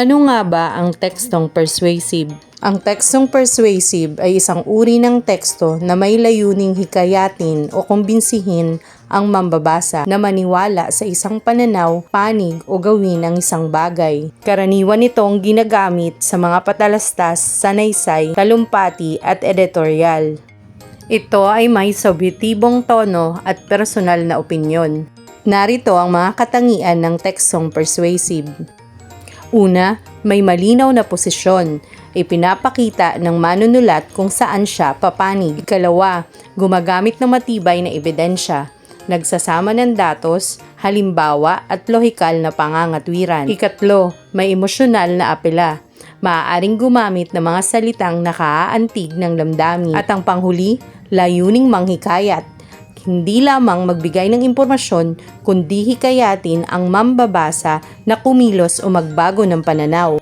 Ano nga ba ang tekstong persuasive? Ang tekstong persuasive ay isang uri ng teksto na may layuning hikayatin o kumbinsihin ang mambabasa na maniwala sa isang pananaw, panig o gawin ang isang bagay. Karaniwan itong ginagamit sa mga patalastas, sanaysay, talumpati at editorial. Ito ay may subjetibong tono at personal na opinyon. Narito ang mga katangian ng tekstong persuasive. Una, may malinaw na posisyon. Ipinapakita ng manunulat kung saan siya papanig. Ikalawa, gumagamit ng matibay na ebidensya. Nagsasama ng datos, halimbawa at lohikal na pangangatwiran. Ikatlo, may emosyonal na apela. Maaaring gumamit ng mga salitang nakaaantig ng damdamin. At ang panghuli, layuning manghikayat. Hindi lamang magbigay ng impormasyon, kundi hikayatin ang mambabasa na kumilos o magbago ng pananaw.